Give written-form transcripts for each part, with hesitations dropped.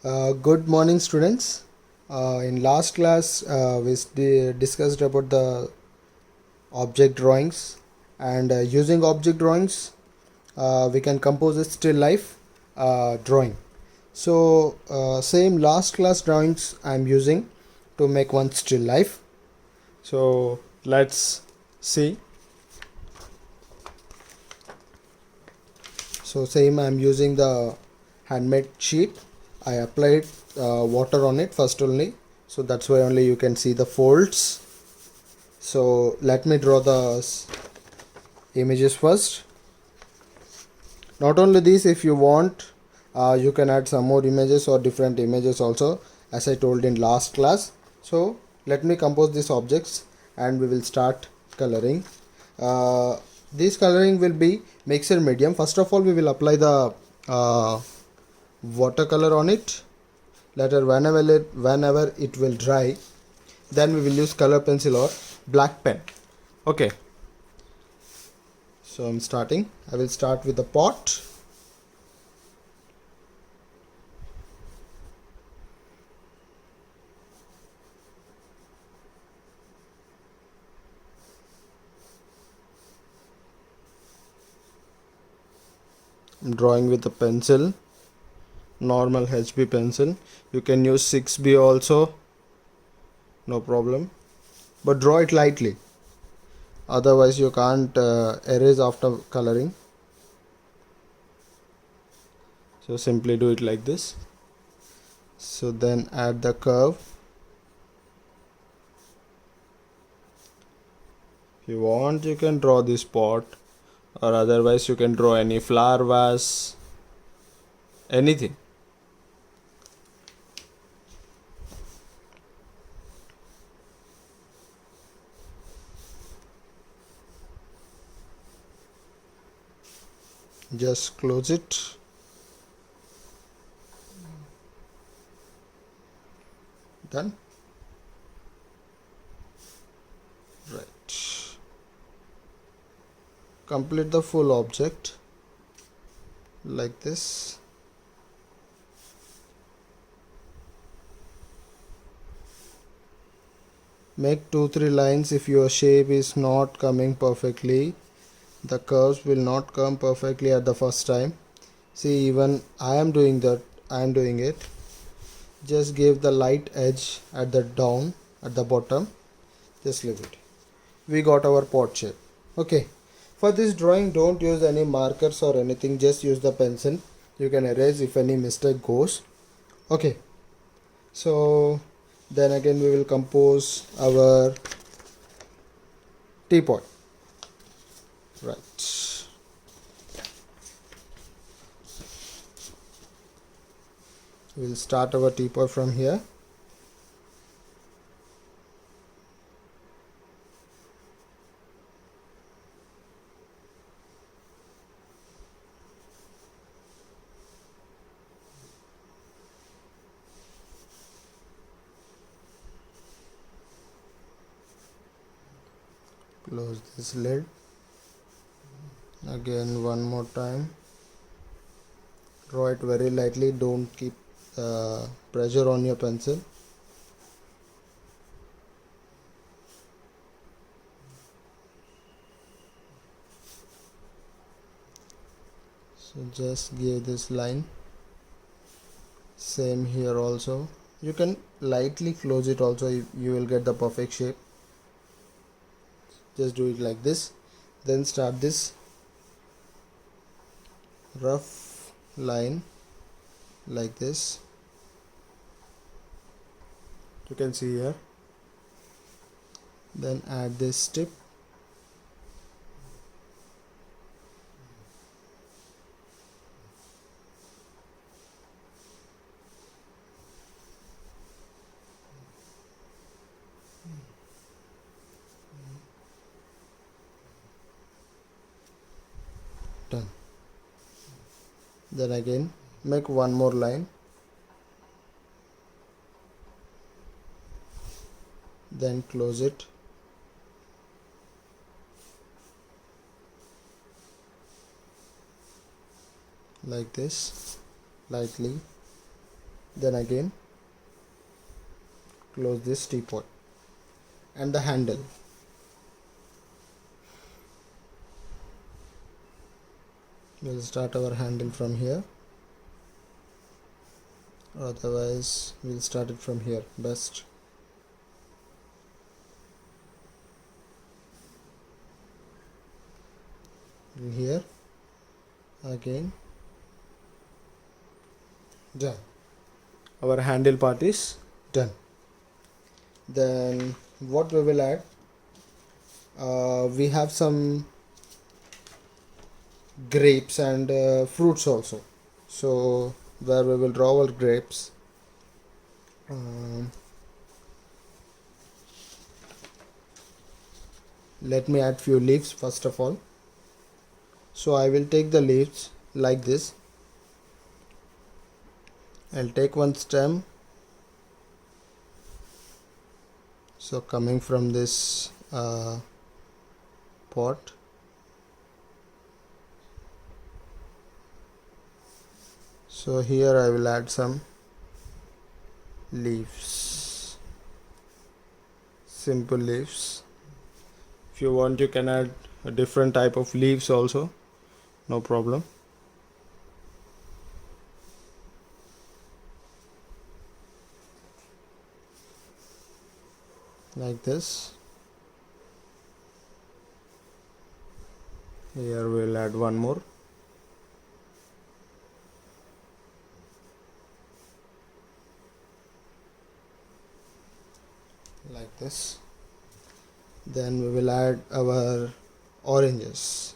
Good morning, students. In last class, we discussed about the object drawings, and using object drawings, we can compose a still life drawing. So, same last class drawings I'm using to make one still life. So, let's see. So, same I'm using the handmade sheet. I applied water on it first only, so that's why only you can see the folds. So let me draw the images first. Not only this, if you want, you can add some more images or different images also, as I told in last class. So let me compose these objects and we will start coloring. This coloring will be mixed medium. First of all, we will apply the watercolor on it. Later, whenever it will dry, then we will use color pencil or black pen. Okay, so I'm starting. I will start with the pot. I'm drawing with a pencil, normal HB pencil. You can use 6B also, no problem, but draw it lightly, otherwise you can't erase after coloring. So simply do it like this. So then add the curve. If you want, you can draw this pot, or otherwise you can draw any flower vase, anything. Just close it. Done. Right. Complete the full object like this. Make 2-3 lines if your shape is not coming perfectly. The curves will not come perfectly at the first time. See, even I am doing that. I am doing it. Just give the light edge at the down at the bottom. Just leave it. We got our pot shape. Okay. For this drawing, don't use any markers or anything. Just use the pencil. You can erase if any mistake goes. Okay. So then again we will compose our teapot. Right. We'll start our teapot from here. Close this lid. Again one more time. Draw it very lightly. Don't keep pressure on your pencil. So just give this line. Same here also. You can lightly close it also. You will get the perfect shape. Just do it like this. Then start this rough line like this. You can see here. Then add this tip. Done. Then again make one more line. Then close it. Like this, lightly. Then again close this teapot and the handle. We'll start our handle from here, otherwise we'll start it from here best. Here again, done. Our handle part is done. Then what we will add, we have some grapes and fruits also, so where we will draw our grapes. Let me add few leaves first of all. So I will take the leaves like this. I'll take one stem, so coming from this pot, so here I will add some leaves, simple leaves. If you want, you can add a different type of leaves also, no problem. Like this. Here we'll add one more. Like this. Then we will add our oranges.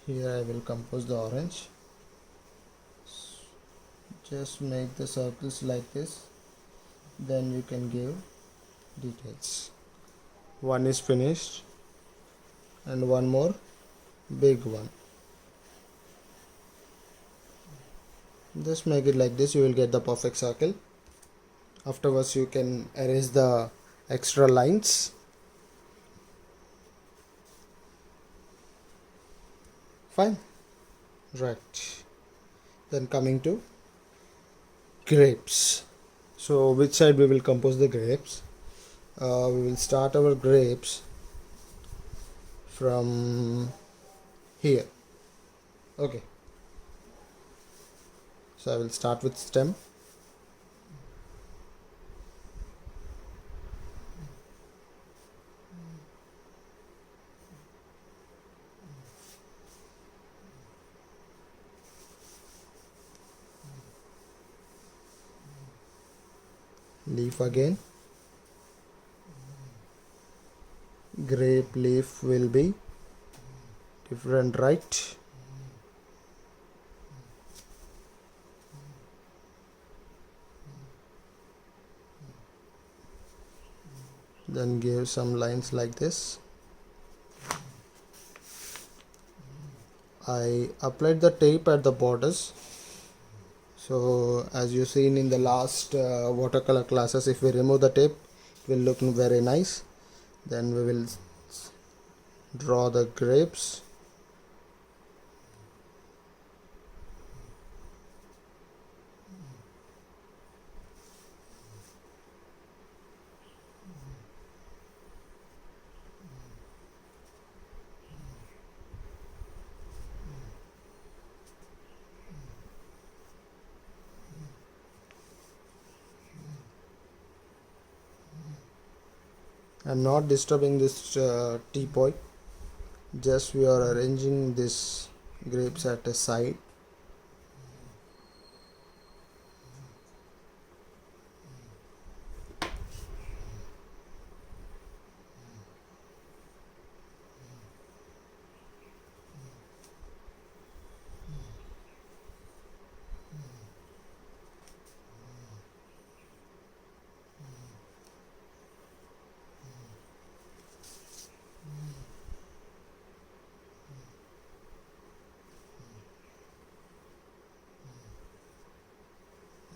Here I will compose the orange. Just make the circles like this, then you can give details. One is finished and one more big one. Just make it like this, you will get the perfect circle. Afterwards you can erase the extra lines. Fine. Right. Then coming to grapes. So which side we will compose the grapes? We will start our grapes from here. Okay. So I will start with stem. Leaf again. Grape leaf will be different, right? Then give some lines like this. I applied the tape at the borders. So as you seen in the last watercolor classes, if we remove the tape, it will look very nice. Then we will draw the grapes. I'm not disturbing this teapot, just we are arranging this grapes at a side.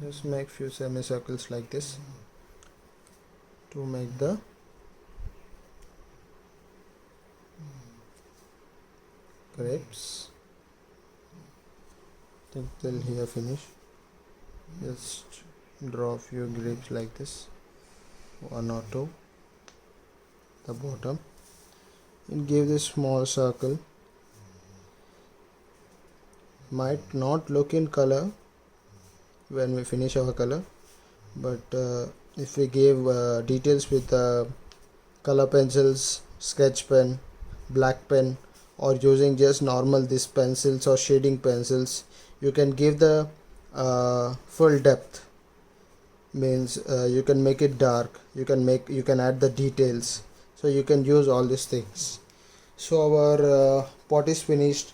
Just make few semicircles like this to make the grapes till here finish. Just draw a few grapes like this, one or two, the bottom, and give this small circle. Might not look in color when we finish our color, but if we give details with color pencils, sketch pen, black pen, or using just normal this pencils or shading pencils, you can give the full depth. Means you can make it dark, you can add the details, so you can use all these things. So our pot is finished,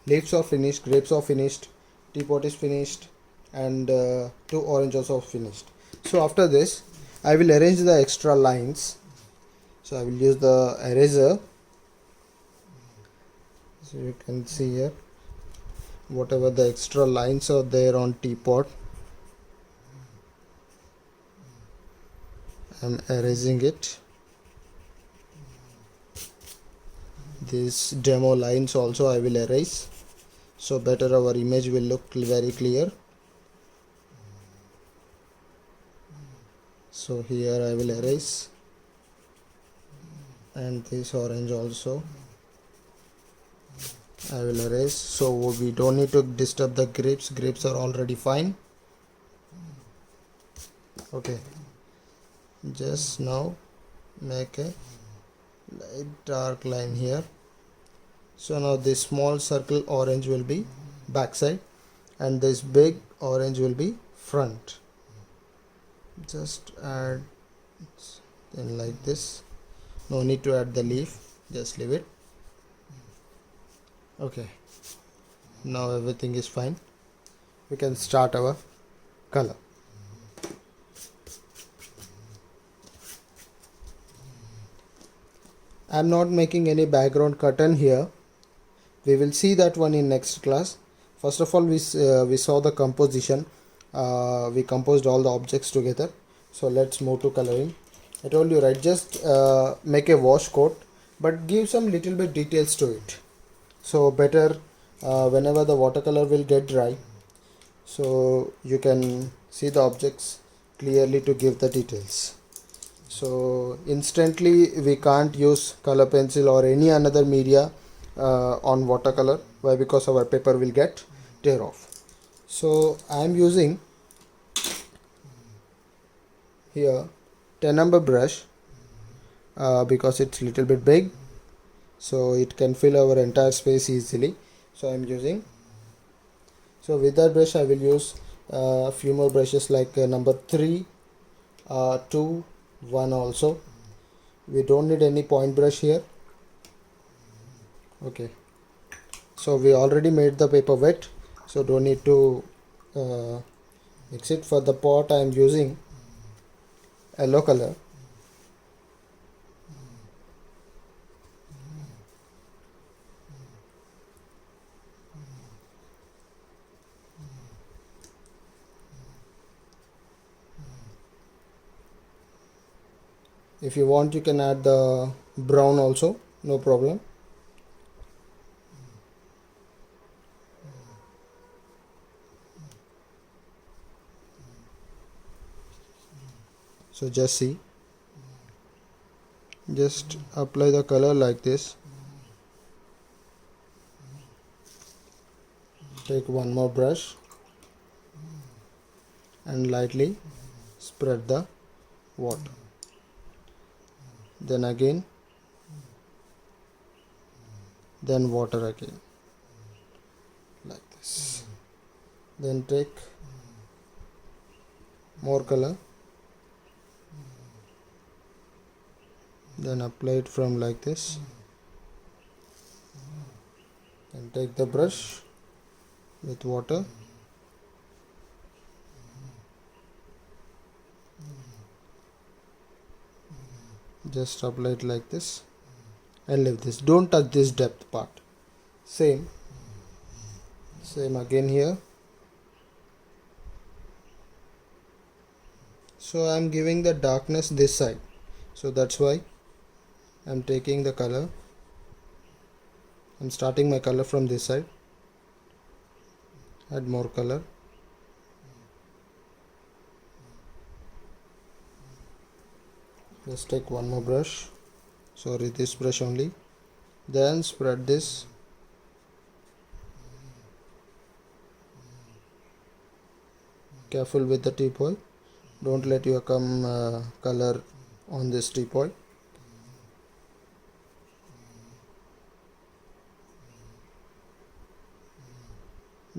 leaves are finished, grapes are finished, teapot is finished, and 2 oranges are finished. So after this I will arrange the extra lines. So I will use the eraser. So you can see here whatever the extra lines are there on teapot, I am erasing it. These demo lines also I will erase, so better our image will look very clear. So here I will erase, and this orange also I will erase. So we don't need to disturb the grapes are already fine. Okay, just now make a light dark line here. So now this small circle orange will be backside and this big orange will be front. Just add in like this, no need to add the leaf, just leave it. Okay, now everything is fine, we can start our color. I am not making any background curtain here, we will see that one in next class. First of all we saw the composition, we composed all the objects together. So let's move to coloring. I told you, right, just make a wash coat but give some little bit details to it, so better whenever the watercolor will get dry, so you can see the objects clearly to give the details. So instantly we can't use color pencil or any another media on watercolor. Why? Because our paper will get tear off. So I am using here 10 number brush because it's little bit big, so it can fill our entire space easily. So I am using, so with that brush I will use a few more brushes like number 3, 2, 1 also. We don't need any point brush here. Okay, so we already made the paper wet, so don't need to mix it. For the pot I am using yellow color. If you want you can add the brown also, no problem. So just see, just apply the color like this. Take one more brush and lightly spread the water. Then again, then water again, like this. Then take more color, then apply it from like this, and take the brush with water, just apply it like this and leave this. Don't touch this depth part. Same again here. So I am giving the darkness this side, so that's why I am taking the color I'm starting my color from this side. Add more color. Just take one more brush, sorry, this brush only, then spread this. Careful with the teapot, don't let your color on this teapot.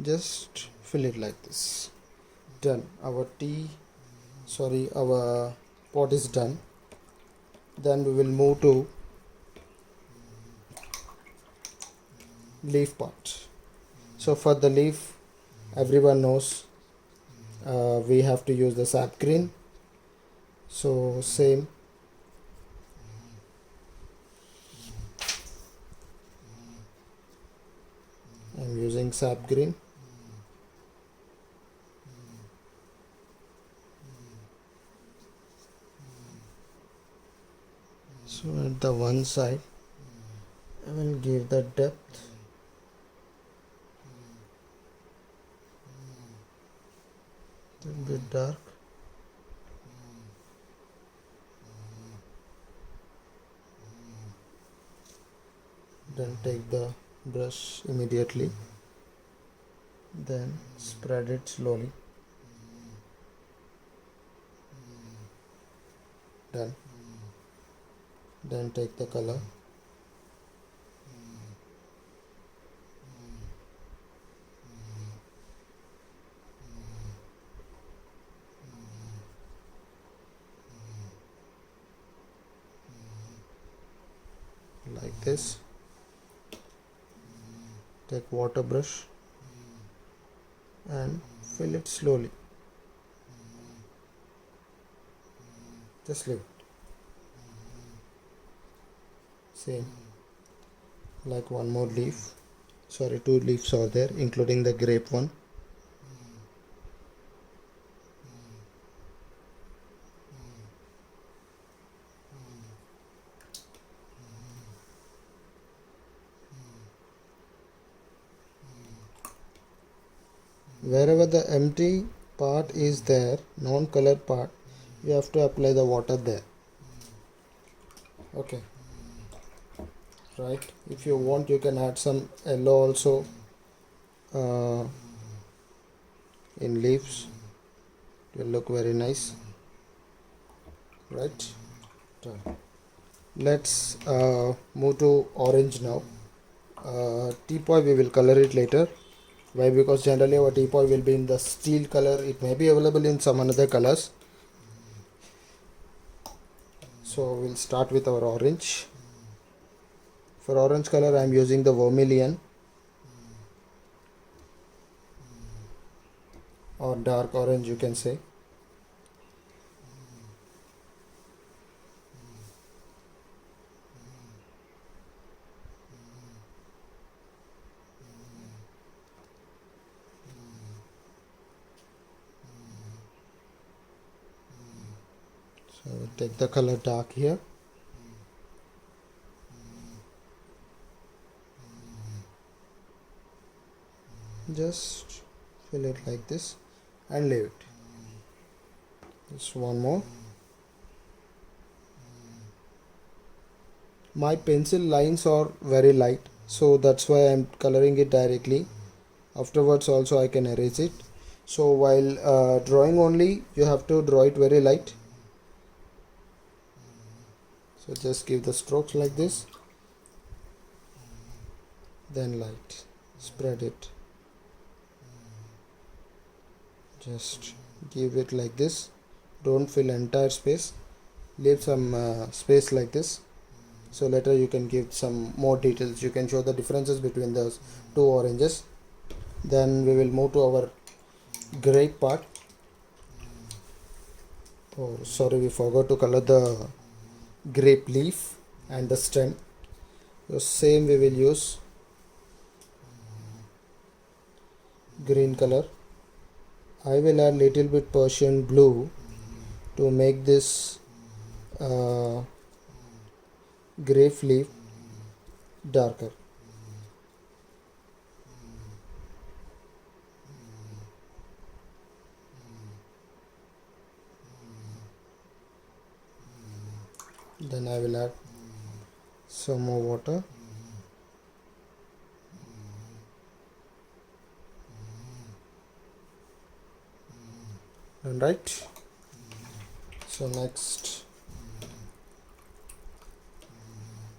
Just fill it like this. Done. Our pot is done. Then we will move to leaf part. So for the leaf, everyone knows we have to use the sap green. So same, I'm using sap green. So at the one side I will give the depth. A bit dark. Then take the brush immediately. Then spread it slowly. Done. Then take the color. Like this. Take water brush and fill it slowly. Just leave it. Same. Like one more leaf. Sorry, two leaves are there, including the grape one. Wherever the empty part is there, non-colored part, you have to apply the water there. Okay, right? If you want, you can add some yellow also in leaves. It will look very nice, right? Done. Let's move to orange now. Teapot we will color it later. Why? Because generally our teapot will be in the steel color. It may be available in some another colors. So we'll start with our orange. For orange color I am using the vermilion or dark orange, you can say. So we'll take the color dark here. Just fill it like this and leave it. Just one more. My pencil lines are very light, so that's why I'm coloring it directly. Afterwards also I can erase it. So while drawing only, you have to draw it very light. So just give the strokes like this, then light, spread it, just give it like this. Don't fill entire space, leave some space like this, so later you can give some more details. You can show the differences between those two oranges. Then we will move to our grape part. Oh sorry, we forgot to color the grape leaf and the stem. The same we will use green color. I will add little bit Persian blue to make this grape leaf darker. Then I will add some more water. Done, right? So next,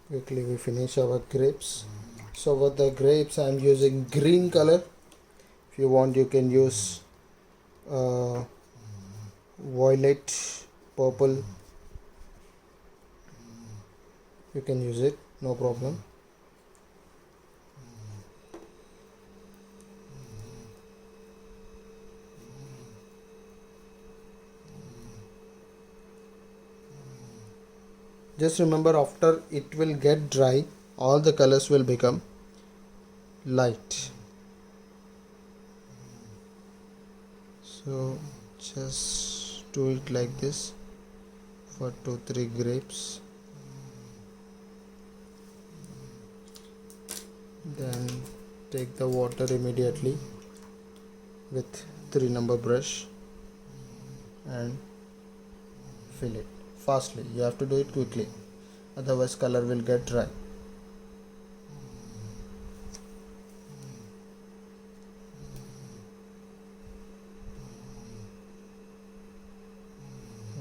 quickly we finish our grapes. So for the grapes I am using green color. If you want, you can use violet, purple, you can use it, no problem. Just remember, after it will get dry, all the colors will become light. So just do it like this for 2-3 grapes. Then take the water immediately with 3 number brush and fill it fastly. You have to do it quickly, otherwise color will get dry.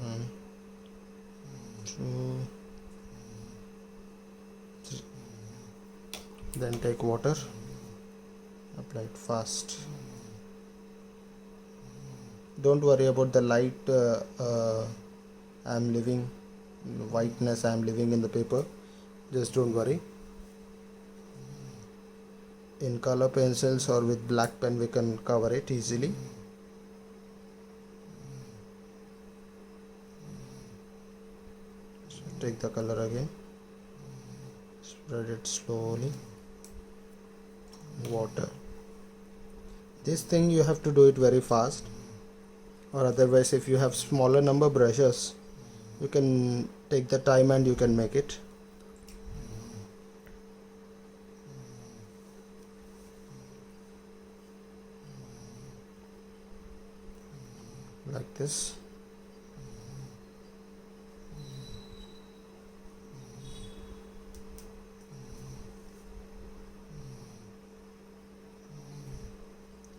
One, two, three. Then take water, apply it fast. Don't worry about the light I am leaving, whiteness I am leaving in the paper. Just don't worry. In color pencils or with black pen we can cover it easily. So take the color again, spread it slowly. Water. This thing you have to do it very fast, or otherwise if you have smaller number brushes you can take the time and you can make it. Like this.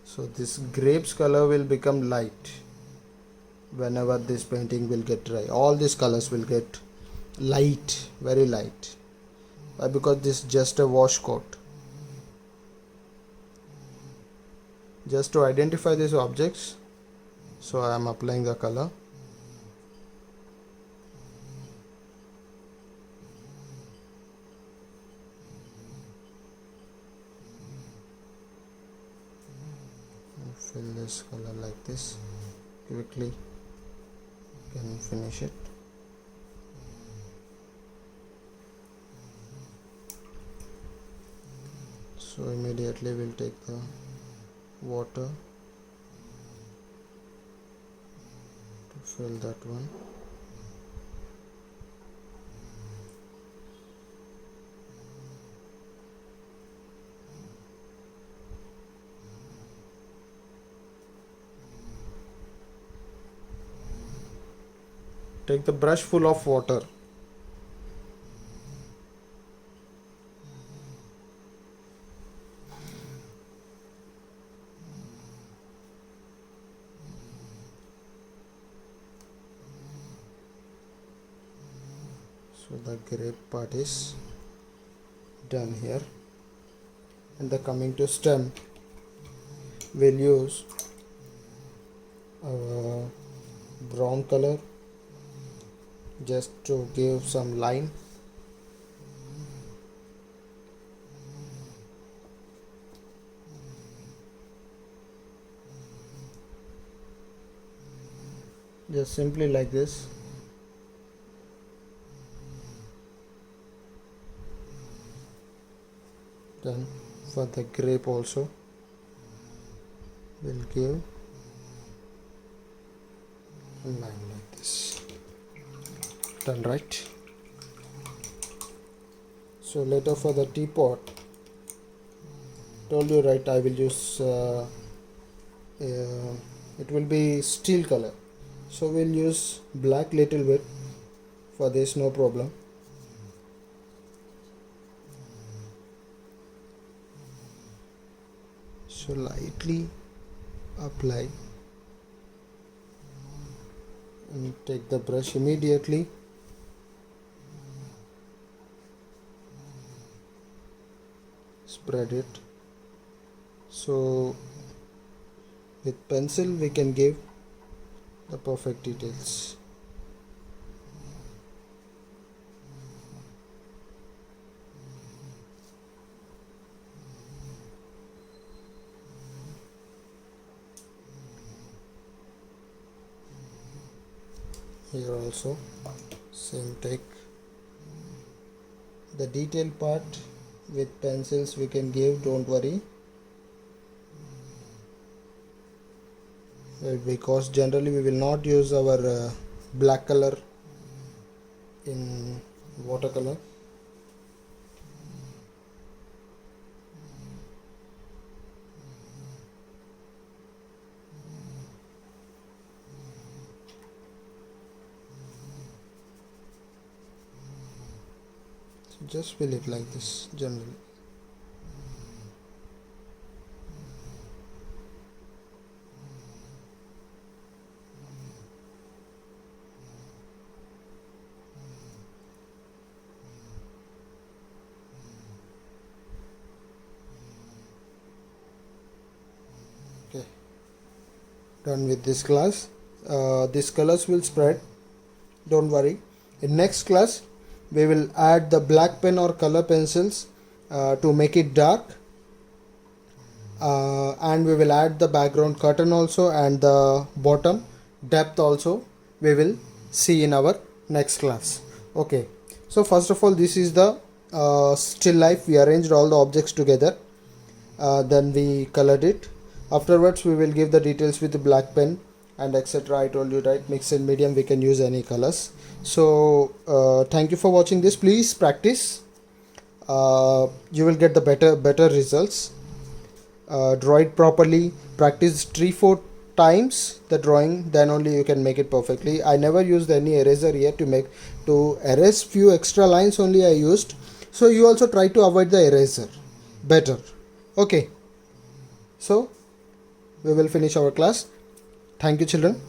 So this grapes color will become light whenever this painting will get dry. All these colors will get light, very light. Why? Because this is just a wash coat. Just to identify these objects, so I am applying the color. Fill this color like this. Quickly you can finish it. So immediately we'll take the water to fill that one. Take the brush full of water. So the grape part is done here. And the coming to stem, we'll use brown color just to give some line. Just simply like this. Then for the grape also we'll give a line like this. Done, right? So later for the teapot, told you right, I will use it will be steel color, so we'll use black little bit For this, no problem. So lightly apply and take the brush immediately. Spread it. So with pencil we can give the perfect details. Here also same take. The detail part with pencils we can give, don't worry, because generally we will not use our black color in watercolor. So just fill it like this generally. Okay, done with this class. These colors will spread, don't worry. In next class we will add the black pen or color pencils to make it dark, and we will add the background curtain also, and the bottom depth also we will see in our next class. Okay, so first of all, this is the still life. We arranged all the objects together, then we colored it. Afterwards we will give the details with the black pen and etc. I told you, right, mix and medium we can use any colors. So thank you for watching this. Please practice, you will get the better results. Draw it properly, practice 3-4 times the drawing, then only you can make it perfectly. I never used any eraser here to erase few extra lines only I used, so you also try to avoid the eraser better. Okay, so we will finish our class. Thank you children.